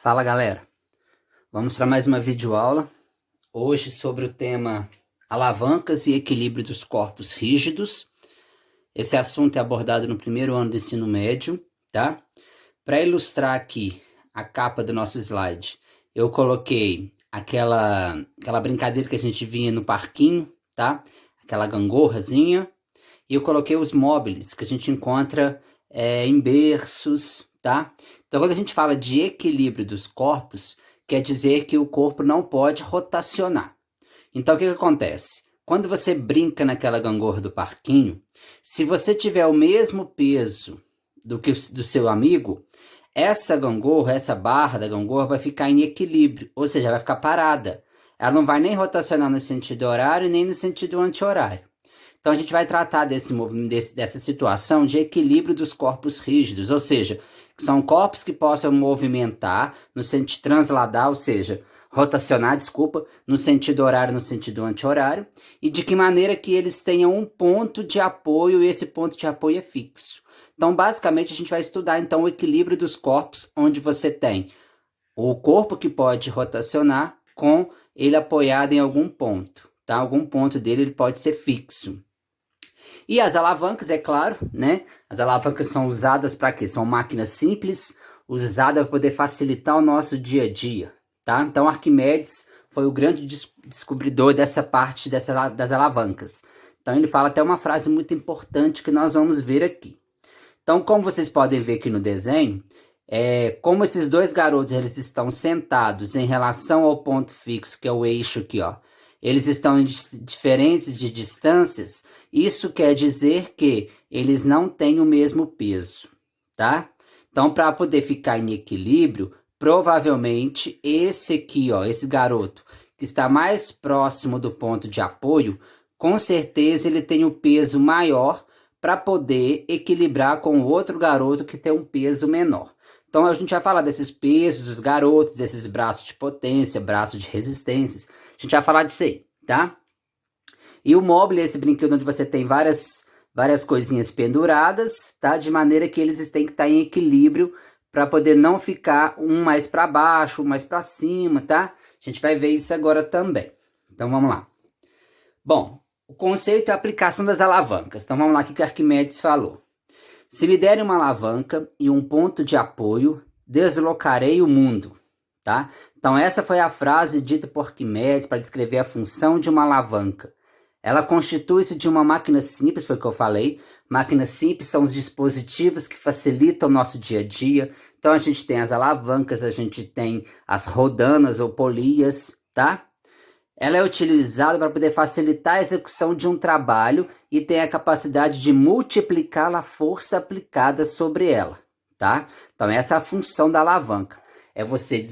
Fala galera, vamos para mais uma videoaula, hoje sobre o tema alavancas e equilíbrio dos corpos rígidos. Esse assunto é abordado no primeiro ano do ensino médio, tá? Para ilustrar aqui a capa do nosso slide, eu coloquei aquela brincadeira que a gente vinha no parquinho, tá? Aquela gangorrazinha, e eu coloquei os móveis que a gente encontra em berços, tá? Então, quando a gente fala de equilíbrio dos corpos, quer dizer que o corpo não pode rotacionar. Então, o que acontece? Quando você brinca naquela gangorra do parquinho, se você tiver o mesmo peso do seu amigo, essa gangorra, essa barra da gangorra vai ficar em equilíbrio, ou seja, vai ficar parada. Ela não vai nem rotacionar no sentido horário, nem no sentido anti-horário. Então, a gente vai tratar dessa situação de equilíbrio dos corpos rígidos, ou seja, são corpos que possam movimentar no sentido transladar, ou seja, rotacionar, desculpa, no sentido horário, no sentido anti-horário, e de que maneira que eles tenham um ponto de apoio e esse ponto de apoio é fixo. Então, basicamente, a gente vai estudar então o equilíbrio dos corpos, onde você tem o corpo que pode rotacionar com ele apoiado em algum ponto, tá? Algum ponto dele ele pode ser fixo. E as alavancas, é claro, né? As alavancas são usadas para quê? São máquinas simples, usadas para poder facilitar o nosso dia a dia, tá? Então, Arquimedes foi o grande descobridor dessa parte das alavancas. Então, ele fala até uma frase muito importante que nós vamos ver aqui. Então, como vocês podem ver aqui no desenho, como esses dois garotos eles estão sentados em relação ao ponto fixo, que é o eixo aqui, ó. Eles estão em diferentes de distâncias, isso quer dizer que eles não têm o mesmo peso, tá? Então, para poder ficar em equilíbrio, provavelmente esse aqui, ó, esse garoto que está mais próximo do ponto de apoio, com certeza ele tem um peso maior para poder equilibrar com o outro garoto que tem um peso menor. Então, a gente vai falar desses pesos dos garotos, desses braços de potência, braços de resistências. A gente vai falar disso aí, tá? E o móvel é esse brinquedo onde você tem várias coisinhas penduradas, tá? De maneira que eles têm que estar em equilíbrio para poder não ficar um mais para baixo, um mais para cima, tá? A gente vai ver isso agora também. Então, vamos lá. Bom, o conceito é a aplicação das alavancas. Então, vamos lá, o que Arquimedes falou. Se me derem uma alavanca e um ponto de apoio, deslocarei o mundo, tá? Então, essa foi a frase dita por Arquimedes para descrever a função de uma alavanca. Ela constitui-se de uma máquina simples, foi o que eu falei. Máquinas simples são os dispositivos que facilitam o nosso dia a dia. Então, a gente tem as alavancas, a gente tem as rodanas ou polias, tá? Ela é utilizada para poder facilitar a execução de um trabalho e tem a capacidade de multiplicar a força aplicada sobre ela, tá? Então, essa é a função da alavanca. É você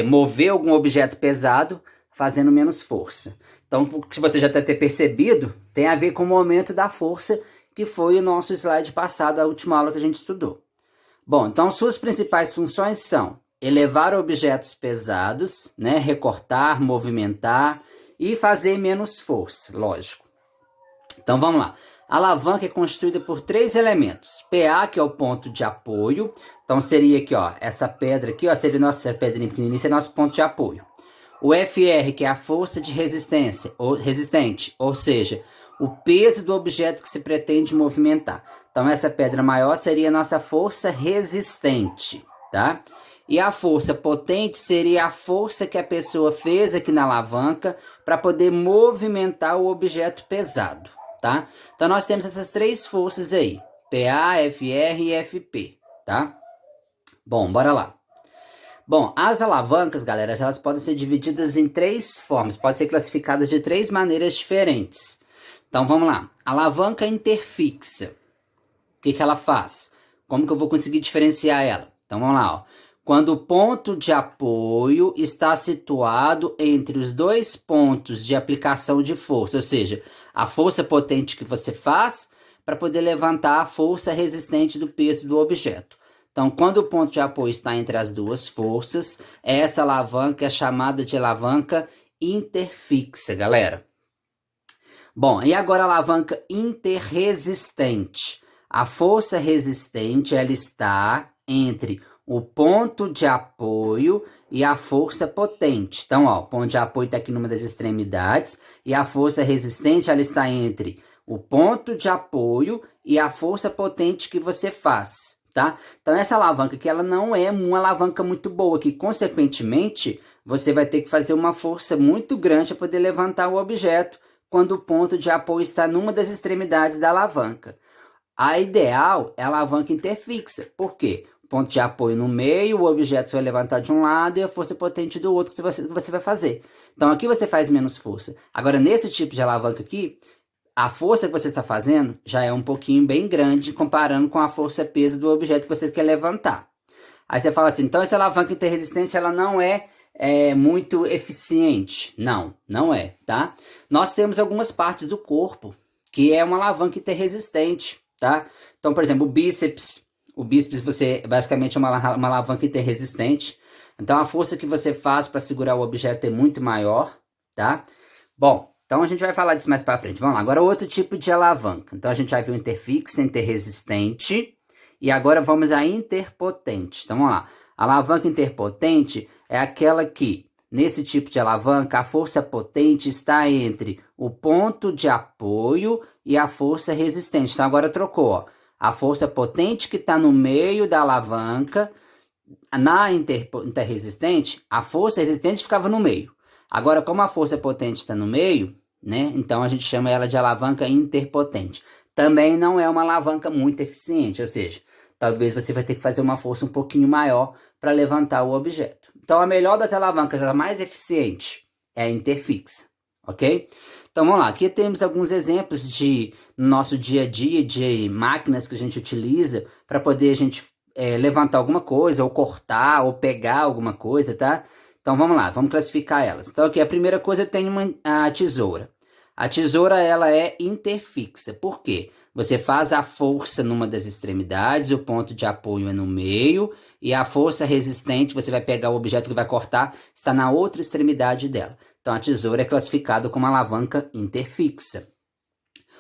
mover algum objeto pesado fazendo menos força. Então, o que você já deve ter percebido, tem a ver com o momento da força, que foi o nosso slide passado, a última aula que a gente estudou. Bom, então suas principais funções são elevar objetos pesados, né, recortar, movimentar e fazer menos força, lógico. Então vamos lá. A alavanca é constituída por 3 elementos. PA, que é o ponto de apoio. Então seria aqui, ó, essa pedra aqui, ó, seria nossa pedrinha pequenininha, seria nosso ponto de apoio. O FR, que é a força de resistência, ou resistente, ou seja, o peso do objeto que se pretende movimentar. Então, essa pedra maior seria a nossa força resistente, tá? E a força potente seria a força que a pessoa fez aqui na alavanca para poder movimentar o objeto pesado, tá? Então, nós temos essas 3 forças aí, PA, FR e FP, tá? Bom, bora lá. Bom, as alavancas, galera, elas podem ser divididas em 3 formas, podem ser classificadas de 3 maneiras diferentes. Então, vamos lá. Alavanca interfixa. O que ela faz? Como que eu vou conseguir diferenciar ela? Então, vamos lá, ó. Quando o ponto de apoio está situado entre os 2 pontos de aplicação de força, ou seja, a força potente que você faz para poder levantar a força resistente do peso do objeto. Então, quando o ponto de apoio está entre as 2 forças, essa alavanca é chamada de alavanca interfixa, galera. Bom, e agora a alavanca interresistente. A força resistente ela está entre o ponto de apoio e a força potente. Então, ó, o ponto de apoio está aqui numa das extremidades e a força resistente ela está entre o ponto de apoio e a força potente que você faz, tá? Então, essa alavanca aqui, ela não é uma alavanca muito boa, que, consequentemente, você vai ter que fazer uma força muito grande para poder levantar o objeto quando o ponto de apoio está numa das extremidades da alavanca. A ideal é a alavanca interfixa. Por quê? Ponto de apoio no meio, o objeto você vai levantar de um lado e a força potente do outro que você vai fazer. Então, aqui você faz menos força. Agora, nesse tipo de alavanca aqui, a força que você está fazendo já é um pouquinho bem grande comparando com a força-peso do objeto que você quer levantar. Aí você fala assim, então essa alavanca interresistente ela não é muito eficiente. Não, não é, tá? Nós temos algumas partes do corpo que é uma alavanca interresistente, tá? Então, por exemplo, o bíceps você basicamente é uma alavanca interresistente. Então, a força que você faz para segurar o objeto é muito maior, tá? Bom, então a gente vai falar disso mais para frente. Vamos lá, agora outro tipo de alavanca. Então, a gente já viu interfixa, interresistente. E agora vamos à interpotente. Então, vamos lá. A alavanca interpotente é aquela que, nesse tipo de alavanca, a força potente está entre o ponto de apoio e a força resistente. Então, agora trocou, ó. A força potente que está no meio da alavanca, na interresistente, a força resistente ficava no meio. Agora, como a força potente está no meio, né? Então, a gente chama ela de alavanca interpotente. Também não é uma alavanca muito eficiente, ou seja, talvez você vai ter que fazer uma força um pouquinho maior para levantar o objeto. Então, a melhor das alavancas, a mais eficiente, é a interfixa, ok? Então, vamos lá. Aqui temos alguns exemplos no nosso dia a dia, de máquinas que a gente utiliza para poder a gente levantar alguma coisa, ou cortar, ou pegar alguma coisa, tá? Então, vamos lá. Vamos classificar elas. Então, aqui, a primeira coisa, eu tenho a tesoura. A tesoura, ela é interfixa. Por quê? Você faz a força numa das extremidades, o ponto de apoio é no meio, e a força resistente, você vai pegar o objeto que vai cortar, está na outra extremidade dela. Então, a tesoura é classificada como alavanca interfixa.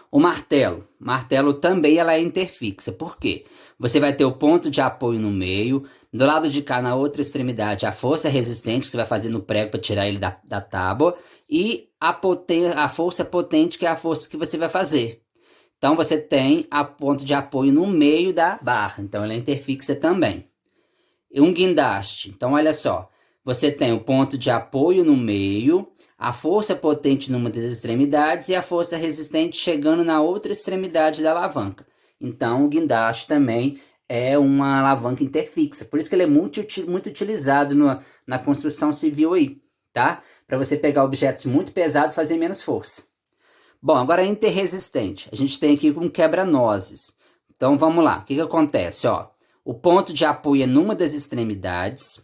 O martelo também ela é interfixa. Por quê? Você vai ter o ponto de apoio no meio, do lado de cá, na outra extremidade, a força resistente que você vai fazer no prego para tirar ele da tábua, e a força potente, que é a força que você vai fazer. Então, você tem a ponto de apoio no meio da barra. Então, ela é interfixa também. E um guindaste. Então, olha só. Você tem o ponto de apoio no meio, a força potente numa das extremidades e a força resistente chegando na outra extremidade da alavanca. Então, o guindaste também é uma alavanca interfixa. Por isso que ele é muito utilizado na construção civil aí, tá? Para você pegar objetos muito pesados e fazer menos força. Bom, agora interresistente. A gente tem aqui um quebra-nozes. Então, vamos lá. O que acontece? Ó, o ponto de apoio é numa das extremidades.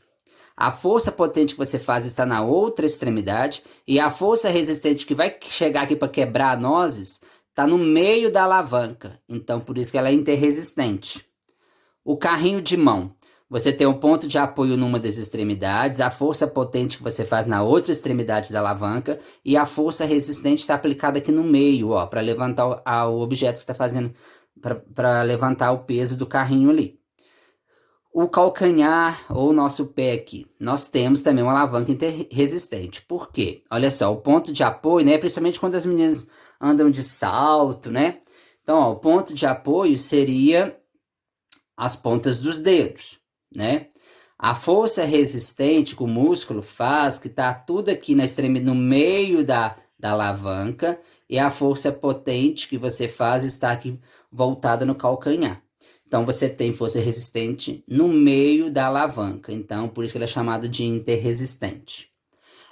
A força potente que você faz está na outra extremidade. E a força resistente que vai chegar aqui para quebrar nozes está no meio da alavanca. Então, por isso que ela é interresistente. O carrinho de mão. Você tem um ponto de apoio numa das extremidades, a força potente que você faz na outra extremidade da alavanca e a força resistente está aplicada aqui no meio, ó, para levantar o objeto que está fazendo, para levantar o peso do carrinho ali. O calcanhar ou nosso pé aqui, nós temos também uma alavanca interresistente. Por quê? Olha só, o ponto de apoio, né, principalmente quando as meninas andam de salto, né? Então, ó, o ponto de apoio seria as pontas dos dedos, né? A força resistente que o músculo faz, que tá tudo aqui na extremidade, no meio da alavanca, e a força potente que você faz está aqui voltada no calcanhar. Então, você tem força resistente no meio da alavanca. Então, por isso que ela é chamada de interresistente.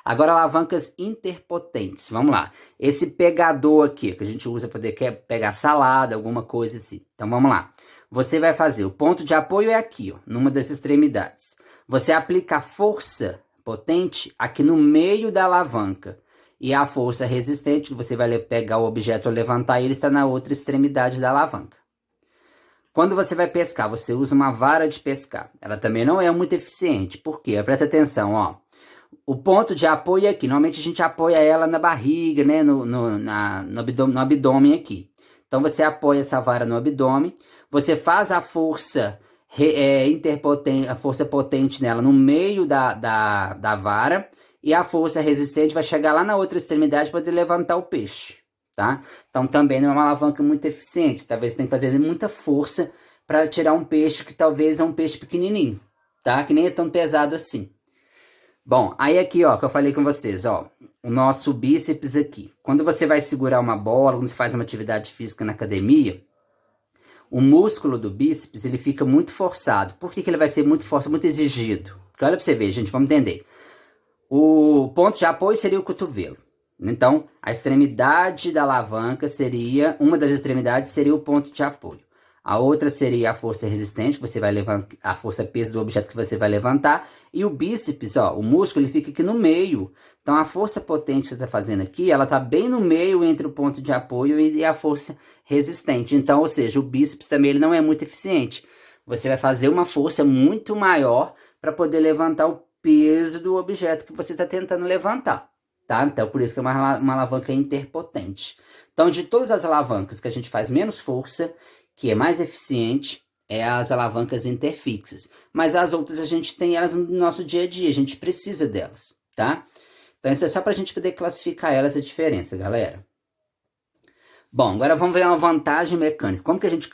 Agora, alavancas interpotentes. Vamos lá. Esse pegador aqui, que a gente usa para poder pegar salada, alguma coisa assim. Então, vamos lá. Você vai fazer, o ponto de apoio é aqui, ó, numa das extremidades. Você aplica a força potente aqui no meio da alavanca. E a força resistente, que você vai pegar o objeto ou levantar ele, está na outra extremidade da alavanca. Quando você vai pescar, você usa uma vara de pescar. Ela também não é muito eficiente. Por quê? Presta atenção, ó. O ponto de apoio é aqui. Normalmente a gente apoia ela na barriga, né? No abdômen aqui. Então você apoia essa vara no abdômen. Você faz a força a força potente nela no meio da vara, e a força resistente vai chegar lá na outra extremidade para poder levantar o peixe, tá? Então também não é uma alavanca muito eficiente, talvez você tenha que fazer muita força para tirar um peixe que talvez é um peixe pequenininho, tá? Que nem é tão pesado assim. Bom, aí aqui, ó, que eu falei com vocês, ó, o nosso bíceps aqui. Quando você vai segurar uma bola, quando você faz uma atividade física na academia, o músculo do bíceps, ele fica muito forçado. Por que ele vai ser muito forçado, muito exigido? Porque olha pra você ver, gente, vamos entender. O ponto de apoio seria o cotovelo. Então, a extremidade da alavanca seria, uma das extremidades seria o ponto de apoio. A outra seria a força resistente, que você vai levantar, a força peso do objeto que você vai levantar. E o bíceps, ó, o músculo, ele fica aqui no meio. Então, a força potente que você está fazendo aqui, ela está bem no meio entre o ponto de apoio e a força resistente. Então, ou seja, o bíceps também ele não é muito eficiente. Você vai fazer uma força muito maior para poder levantar o peso do objeto que você está tentando levantar, tá? Então, por isso que é uma alavanca interpotente. Então, de todas as alavancas que a gente faz menos força, que é mais eficiente, é as alavancas interfixas. Mas as outras a gente tem elas no nosso dia a dia, a gente precisa delas, tá? Então, isso é só para a gente poder classificar elas, a diferença, galera. Bom, agora vamos ver uma vantagem mecânica. Como que a gente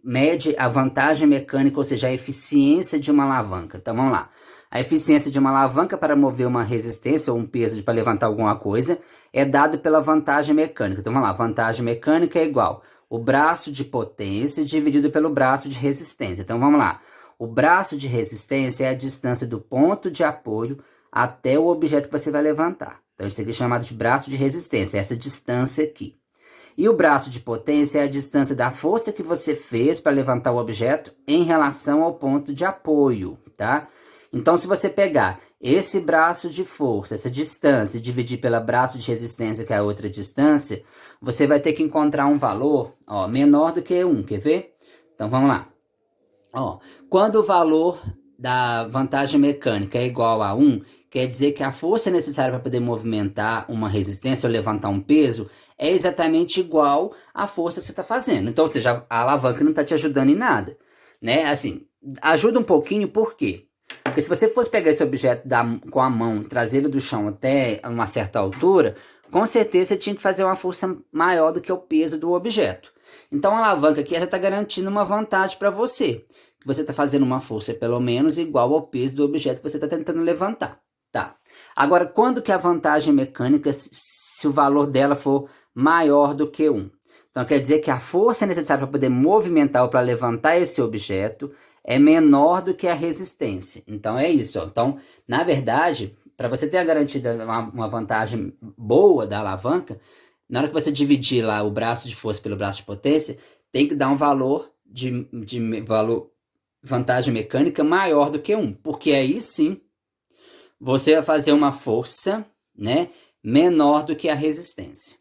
mede a vantagem mecânica, ou seja, a eficiência de uma alavanca? Então, vamos lá. A eficiência de uma alavanca para mover uma resistência ou um peso para levantar alguma coisa é dado pela vantagem mecânica. Então, vamos lá. Vantagem mecânica é igual o braço de potência dividido pelo braço de resistência. Então, vamos lá. O braço de resistência é a distância do ponto de apoio até o objeto que você vai levantar. Então, isso aqui é chamado de braço de resistência, essa distância aqui. E o braço de potência é a distância da força que você fez para levantar o objeto em relação ao ponto de apoio, tá? Então, se você pegar esse braço de força, essa distância, e dividir pelo braço de resistência, que é a outra distância, você vai ter que encontrar um valor, ó, menor do que 1, quer ver? Então, vamos lá. Ó, quando o valor da vantagem mecânica é igual a 1, quer dizer que a força necessária para poder movimentar uma resistência ou levantar um peso é exatamente igual à força que você está fazendo. Então, ou seja, a alavanca não está te ajudando em nada, né? Assim, ajuda um pouquinho, por quê? Porque se você fosse pegar esse objeto com a mão, trazê-lo do chão até uma certa altura, com certeza você tinha que fazer uma força maior do que o peso do objeto. Então, a alavanca aqui está garantindo uma vantagem para você. Você está fazendo uma força pelo menos igual ao peso do objeto que você está tentando levantar. Tá. Agora, quando que a vantagem mecânica, se o valor dela for maior do que 1? Então, quer dizer que a força necessária para poder movimentar ou para levantar esse objeto é menor do que a resistência. Então, é isso. Ó. Então, na verdade, para você ter a garantida uma vantagem boa da alavanca, na hora que você dividir lá o braço de força pelo braço de potência, tem que dar um valor de valor vantagem mecânica maior do que 1. Porque aí sim, você vai fazer uma força, né, menor do que a resistência.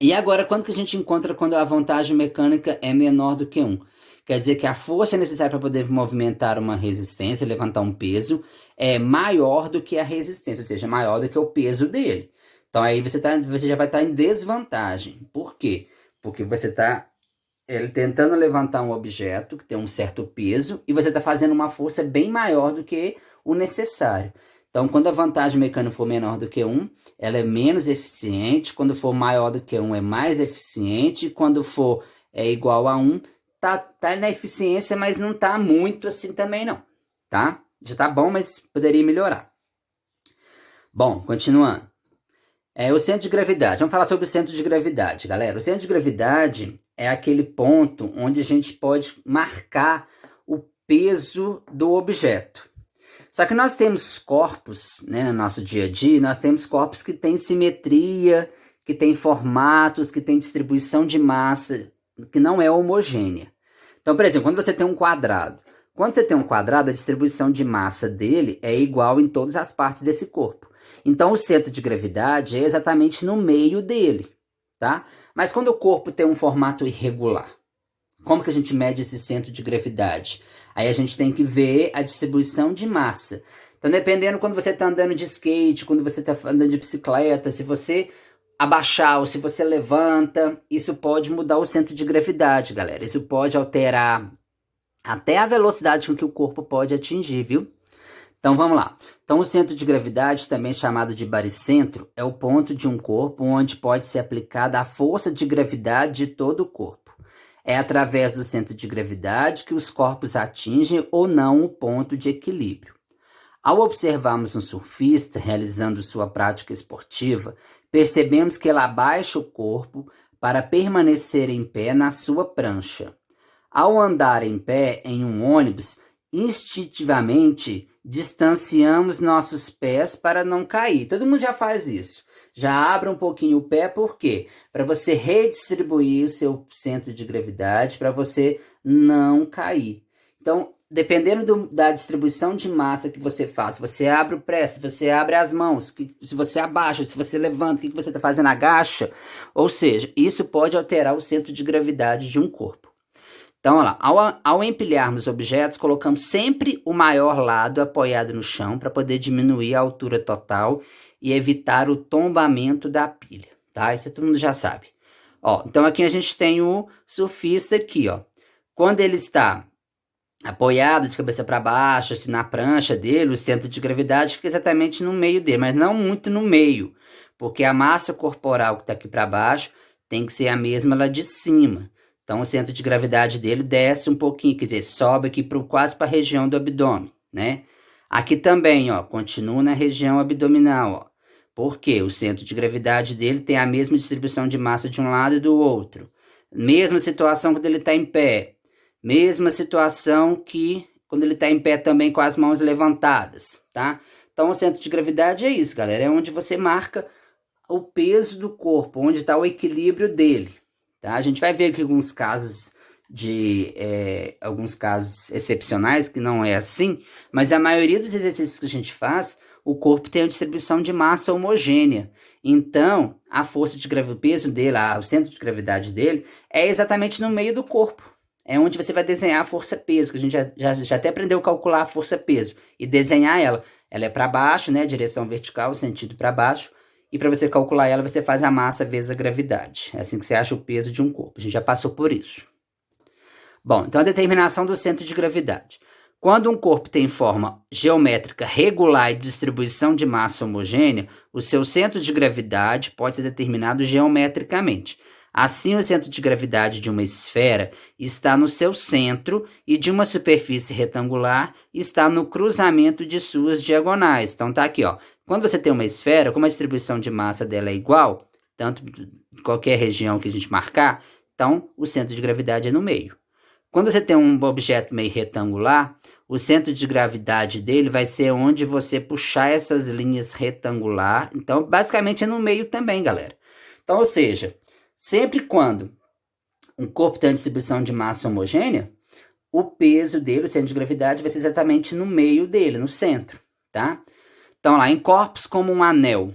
E agora, quando que a gente encontra quando a vantagem mecânica é menor do que 1? Quer dizer que a força necessária para poder movimentar uma resistência, levantar um peso, é maior do que a resistência, ou seja, maior do que o peso dele. Então aí você já vai estar em desvantagem. Por quê? Porque você está tentando levantar um objeto que tem um certo peso e você está fazendo uma força bem maior do que o necessário. Então, quando a vantagem mecânica for menor do que 1, ela é menos eficiente. Quando for maior do que 1, é mais eficiente. Quando for igual a 1, tá na eficiência, mas não tá muito assim também não, tá? Já tá bom, mas poderia melhorar. Bom, continuando. O centro de gravidade. Vamos falar sobre o centro de gravidade, galera. O centro de gravidade é aquele ponto onde a gente pode marcar o peso do objeto. Só que nós temos corpos, né, no nosso dia a dia, nós temos corpos que têm simetria, que têm formatos, que têm distribuição de massa, que não é homogênea. Então, por exemplo, quando você tem um quadrado, a distribuição de massa dele é igual em todas as partes desse corpo. Então, o centro de gravidade é exatamente no meio dele, tá? Mas quando o corpo tem um formato irregular, como que a gente mede esse centro de gravidade? Aí a gente tem que ver a distribuição de massa. Então, dependendo quando você está andando de skate, quando você está andando de bicicleta, se você abaixar ou se você levanta, isso pode mudar o centro de gravidade, galera. Isso pode alterar até a velocidade com que o corpo pode atingir, viu? Então vamos lá. Então o centro de gravidade, também chamado de baricentro, é o ponto de um corpo onde pode ser aplicada a força de gravidade de todo o corpo. É através do centro de gravidade que os corpos atingem ou não o ponto de equilíbrio. Ao observarmos um surfista realizando sua prática esportiva, percebemos que ele abaixa o corpo para permanecer em pé na sua prancha. Ao andar em pé em um ônibus, instintivamente distanciamos nossos pés para não cair. Todo mundo já faz isso. Já abre um pouquinho o pé, por quê? Para você redistribuir o seu centro de gravidade, para você não cair. Então, dependendo da distribuição de massa que você faz, se você abre o pé, se você abre as mãos, se você abaixa, se você levanta, o que você está fazendo? Agacha. Ou seja, isso pode alterar o centro de gravidade de um corpo. Então, olha lá, ao empilharmos objetos, colocamos sempre o maior lado apoiado no chão para poder diminuir a altura total e evitar o tombamento da pilha, tá? Isso todo mundo já sabe. Ó, então aqui a gente tem o surfista aqui, ó. Quando ele está apoiado de cabeça para baixo, assim, na prancha dele, o centro de gravidade fica exatamente no meio dele, mas não muito no meio, porque a massa corporal que está aqui para baixo tem que ser a mesma lá de cima. Então, o centro de gravidade dele desce um pouquinho, quer dizer, sobe aqui quase para a região do abdômen, né? Aqui também, ó, continua na região abdominal, ó. Porque o centro de gravidade dele tem a mesma distribuição de massa de um lado e do outro. Mesma situação quando ele está em pé. Mesma situação que quando ele está em pé também com as mãos levantadas, tá? Então, o centro de gravidade é isso, galera. É onde você marca o peso do corpo, onde está o equilíbrio dele. Tá? A gente vai ver aqui alguns casos excepcionais que não é assim, mas a maioria dos exercícios que a gente faz, o corpo tem uma distribuição de massa homogênea. Então, a força de gravidade, o peso dele, o centro de gravidade dele, é exatamente no meio do corpo. É onde você vai desenhar a força-peso, que a gente já até aprendeu a calcular a força-peso e desenhar ela. Ela é para baixo, né? Direção vertical, sentido para baixo. E para você calcular ela, você faz a massa vezes a gravidade. É assim que você acha o peso de um corpo. A gente já passou por isso. Bom, então a determinação do centro de gravidade. Quando um corpo tem forma geométrica regular e distribuição de massa homogênea, o seu centro de gravidade pode ser determinado geometricamente. Assim, o centro de gravidade de uma esfera está no seu centro e de uma superfície retangular está no cruzamento de suas diagonais. Então tá aqui, ó. Quando você tem uma esfera, como a distribuição de massa dela é igual, tanto em qualquer região que a gente marcar, então o centro de gravidade é no meio. Quando você tem um objeto meio retangular, o centro de gravidade dele vai ser onde você puxar essas linhas retangular. Então, basicamente é no meio também, galera. Então, ou seja, sempre quando um corpo tem uma distribuição de massa homogênea, o peso dele, o centro de gravidade, vai ser exatamente no meio dele, no centro, tá? Então, lá, em corpos como um anel,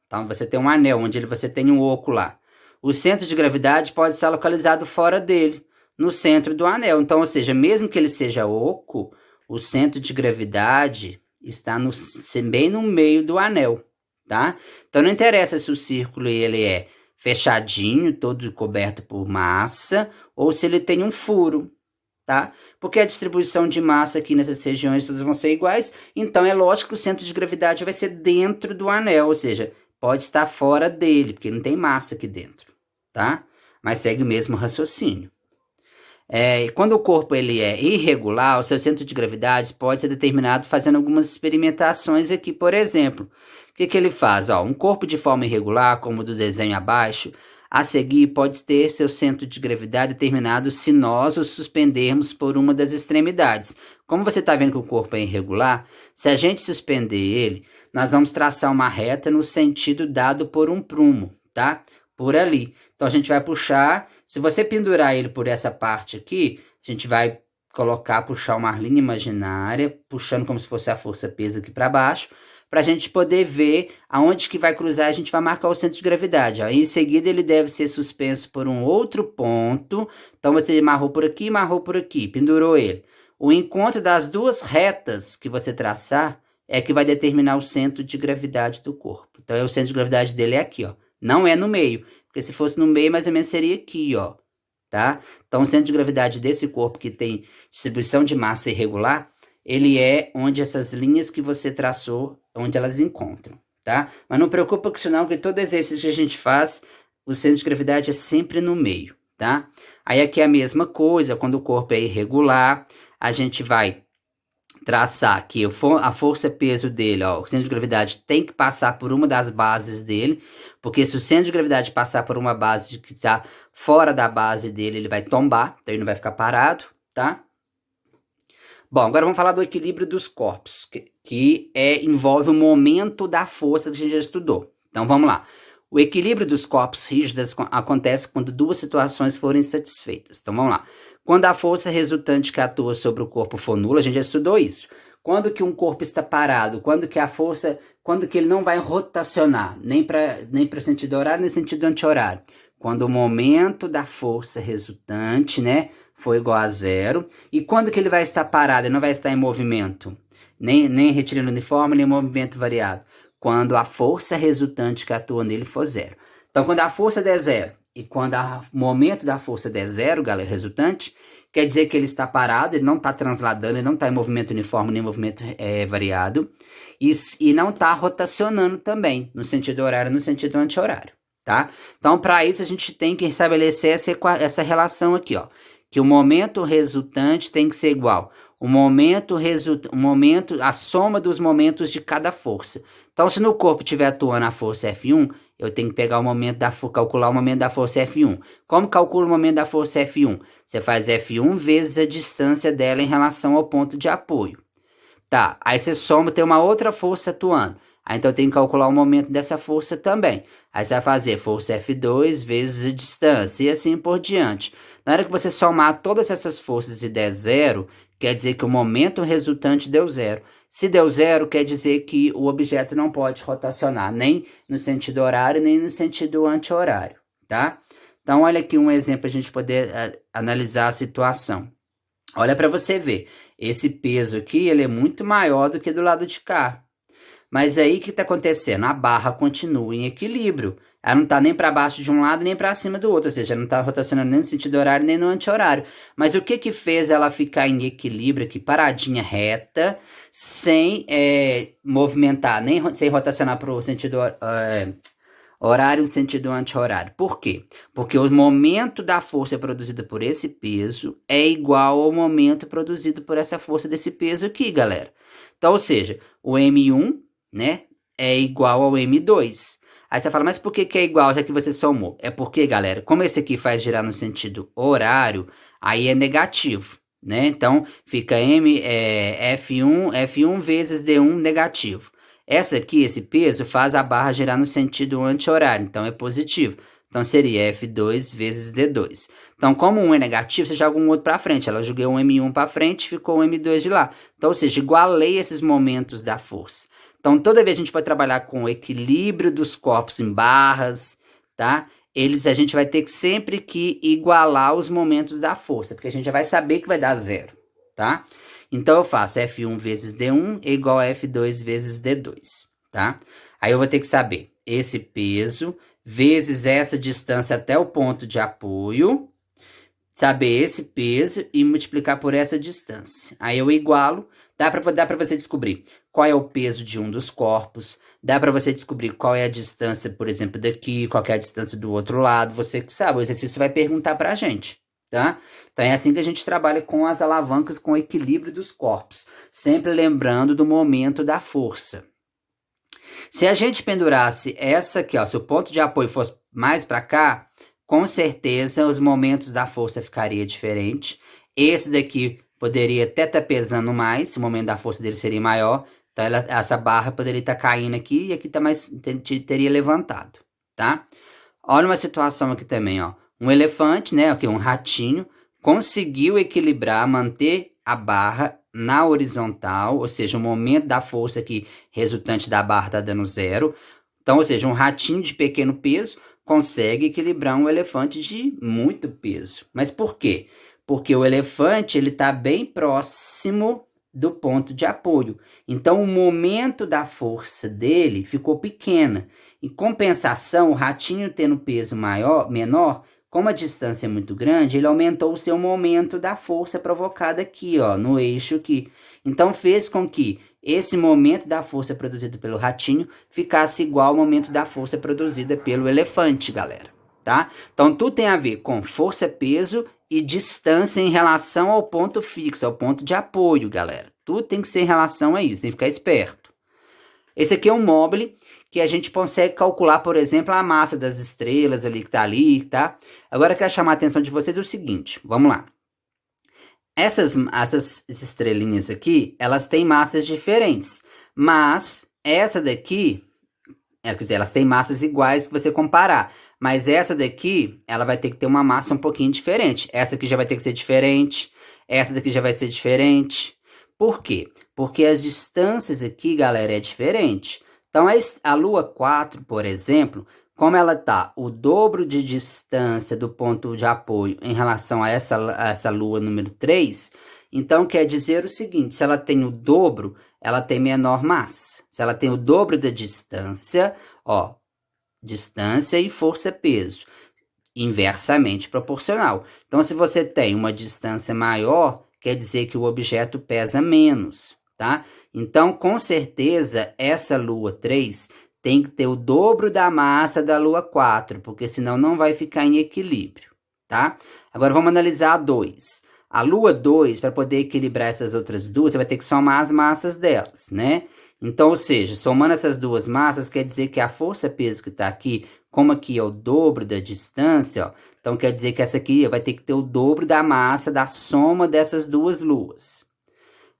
então você tem um anel onde você tem um oco lá. O centro de gravidade pode estar localizado fora dele, no centro do anel. Então, ou seja, mesmo que ele seja oco, o centro de gravidade está bem no meio do anel, tá? Então, não interessa se o círculo ele é fechadinho, todo coberto por massa, ou se ele tem um furo, tá? Porque a distribuição de massa aqui nessas regiões todas vão ser iguais, então é lógico que o centro de gravidade vai ser dentro do anel, ou seja, pode estar fora dele, porque não tem massa aqui dentro, tá? Mas segue o mesmo raciocínio. Quando o corpo ele é irregular, o seu centro de gravidade pode ser determinado fazendo algumas experimentações aqui, por exemplo. O que ele faz? Um corpo de forma irregular, como o do desenho abaixo, a seguir pode ter seu centro de gravidade determinado se nós o suspendermos por uma das extremidades. Como você está vendo que o corpo é irregular, se a gente suspender ele, nós vamos traçar uma reta no sentido dado por um prumo, tá? Por ali. Então, a gente vai puxar, se você pendurar ele por essa parte aqui, a gente vai puxar uma linha imaginária, puxando como se fosse a força-peso aqui para baixo, para a gente poder ver aonde que vai cruzar, a gente vai marcar o centro de gravidade. Ó. Em seguida, ele deve ser suspenso por um outro ponto. Então, você amarrou por aqui, pendurou ele. O encontro das duas retas que você traçar é que vai determinar o centro de gravidade do corpo. Então, o centro de gravidade dele é aqui, ó. Não é no meio, porque se fosse no meio, mais ou menos seria aqui, ó. tá? Então, o centro de gravidade desse corpo que tem distribuição de massa irregular, ele é onde essas linhas que você traçou, onde elas encontram, tá? Mas não preocupa com isso não, porque todo exercício que a gente faz, o centro de gravidade é sempre no meio, tá? Aí aqui é a mesma coisa, quando o corpo é irregular, a gente vai traçar que a força-peso dele, ó, o centro de gravidade tem que passar por uma das bases dele, porque se o centro de gravidade passar por uma base que está fora da base dele, ele vai tombar, então ele não vai ficar parado, tá? Bom, agora vamos falar do equilíbrio dos corpos, que envolve o momento da força que a gente já estudou. Então vamos lá. O equilíbrio dos corpos rígidos acontece quando duas situações forem satisfeitas. Então vamos lá. Quando a força resultante que atua sobre o corpo for nula, a gente já estudou isso. Quando que um corpo está parado, quando que a força, quando que ele não vai rotacionar, nem para sentido horário, nem sentido anti-horário. Quando o momento da força resultante, né, for igual a zero. E quando que ele vai estar parado, ele não vai estar em movimento, nem retilíneo uniforme, nem movimento variado. Quando a força resultante que atua nele for zero. Então, quando a força der zero e quando o momento da força der zero, galera, resultante, quer dizer que ele está parado, ele não está transladando, ele não está em movimento uniforme nem movimento variado, e não está rotacionando também, no sentido horário no sentido anti-horário, tá? Então, para isso, a gente tem que estabelecer essa relação aqui, ó, que o momento resultante tem que ser igual a soma dos momentos de cada força. Então, se no corpo estiver atuando a força F1, eu tenho que pegar calcular o momento da força F1. Como calcula o momento da força F1? Você faz F1 vezes a distância dela em relação ao ponto de apoio. Tá, aí você soma, tem uma outra força atuando. Aí então eu tenho que calcular o momento dessa força também. Aí você vai fazer força F2 vezes a distância e assim por diante. Na hora que você somar todas essas forças e der zero, quer dizer que o momento resultante deu zero. Se deu zero, quer dizer que o objeto não pode rotacionar, nem no sentido horário, nem no sentido anti-horário, tá? Então, olha aqui um exemplo para a gente poder analisar a situação. Olha para você ver, esse peso aqui, ele é muito maior do que do lado de cá. Mas aí o que está acontecendo? A barra continua em equilíbrio. Ela não está nem para baixo de um lado nem para cima do outro, ou seja, ela não está rotacionando nem no sentido horário nem no anti-horário. Mas o que fez ela ficar em equilíbrio aqui, paradinha reta, sem movimentar, sem rotacionar para o sentido horário e sentido anti-horário? Por quê? Porque o momento da força produzida por esse peso é igual ao momento produzido por essa força desse peso aqui, galera. Então, ou seja, o M1, né, é igual ao M2. Aí você fala, mas por que é igual, já que você somou? É porque, galera, como esse aqui faz girar no sentido horário, aí é negativo, né? Então, fica F1 vezes D1 negativo. Essa aqui, esse peso, faz a barra girar no sentido anti-horário, então é positivo. Então, seria F2 vezes D2. Então, como um é negativo, você joga um outro para frente. Ela joguei um M1 para frente, ficou um M2 de lá. Então, ou seja, igualei esses momentos da força. Então, toda vez que a gente for trabalhar com o equilíbrio dos corpos em barras, tá? A gente vai ter sempre que igualar os momentos da força, porque a gente já vai saber que vai dar zero, tá? Então, eu faço F1 vezes D1 é igual a F2 vezes D2, tá? Aí eu vou ter que saber esse peso vezes essa distância até o ponto de apoio, saber esse peso e multiplicar por essa distância. Aí eu igualo, dá para você descobrir qual é o peso de um dos corpos, dá para você descobrir qual é a distância, por exemplo, daqui, qual é a distância do outro lado, você que sabe, o exercício vai perguntar para a gente, tá? Então é assim que a gente trabalha com as alavancas, com o equilíbrio dos corpos, sempre lembrando do momento da força. Se a gente pendurasse essa aqui, ó, se o ponto de apoio fosse mais para cá, com certeza os momentos da força ficaria diferente. Esse daqui poderia até estar pesando mais, o momento da força dele seria maior. Então essa barra poderia estar caindo aqui e aqui teria levantado, tá? Olha uma situação aqui também, ó. Um elefante, né, aqui um ratinho, conseguiu equilibrar, manter a barra na horizontal, ou seja, o momento da força aqui resultante da barra está dando zero. Então, ou seja, um ratinho de pequeno peso consegue equilibrar um elefante de muito peso. Mas por quê? Porque o elefante ele está bem próximo do ponto de apoio. Então, o momento da força dele ficou pequena. Em compensação, o ratinho tendo peso menor, como a distância é muito grande, ele aumentou o seu momento da força provocada aqui, ó, no eixo aqui. Então fez com que esse momento da força produzida pelo ratinho ficasse igual ao momento da força produzida pelo elefante, galera, tá? Então tudo tem a ver com força, peso e distância em relação ao ponto fixo, ao ponto de apoio, galera. Tudo tem que ser em relação a isso, tem que ficar esperto. Esse aqui é um Mobile que a gente consegue calcular, por exemplo, a massa das estrelas ali que tá ali, tá? Agora eu quero chamar a atenção de vocês o seguinte, vamos lá. Essas estrelinhas aqui, elas têm massas diferentes, mas essa daqui, quer dizer, elas têm massas iguais que você comparar, mas essa daqui, ela vai ter que ter uma massa um pouquinho diferente. Essa aqui já vai ter que ser diferente, essa daqui já vai ser diferente. Por quê? Porque as distâncias aqui, galera, é diferente. Então, a Lua 4, por exemplo, como ela está o dobro de distância do ponto de apoio em relação a essa Lua número 3, então quer dizer o seguinte, se ela tem o dobro, ela tem menor massa. Se ela tem o dobro da distância, ó, distância e força-peso, inversamente proporcional. Então, se você tem uma distância maior, quer dizer que o objeto pesa menos, tá? Então, com certeza, essa Lua 3 tem que ter o dobro da massa da Lua 4, porque senão não vai ficar em equilíbrio, tá? Agora, vamos analisar a 2. A Lua 2, para poder equilibrar essas outras duas, você vai ter que somar as massas delas, né? Então, ou seja, somando essas duas massas, quer dizer que a força-peso que está aqui, como aqui é o dobro da distância, ó, então quer dizer que essa aqui vai ter que ter o dobro da massa da soma dessas duas luas.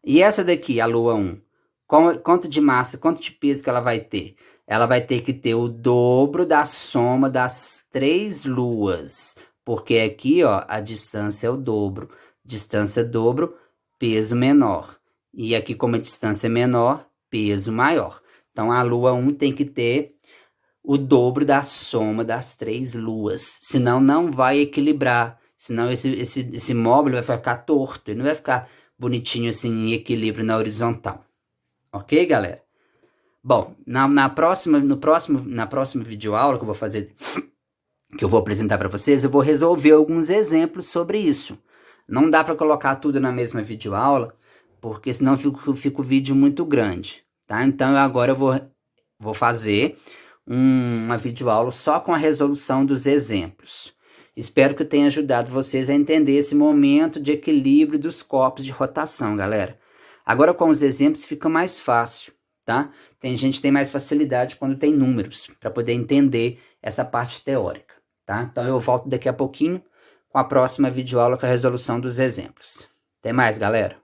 E essa daqui, a Lua 1, quanto de massa, quanto de peso que ela vai ter? Ela vai ter que ter o dobro da soma das 3 luas, porque aqui, ó, a distância é o dobro. Distância dobro, peso menor. E aqui, como a distância é menor, peso maior. Então, a Lua 1 tem que ter o dobro da soma das 3 luas, senão não vai equilibrar, senão esse móvel vai ficar torto, ele não vai ficar bonitinho assim em equilíbrio na horizontal. Ok, galera? Bom, na próxima videoaula que eu vou fazer, que eu vou apresentar para vocês, eu vou resolver alguns exemplos sobre isso. Não dá para colocar tudo na mesma videoaula, porque senão fica o vídeo muito grande, tá? Então agora eu vou fazer uma videoaula só com a resolução dos exemplos. Espero que eu tenha ajudado vocês a entender esse momento de equilíbrio dos corpos de rotação, galera. Agora com os exemplos fica mais fácil, tá? Tem gente que tem mais facilidade quando tem números, para poder entender essa parte teórica, tá? Então eu volto daqui a pouquinho com a próxima videoaula com a resolução dos exemplos. Até mais, galera!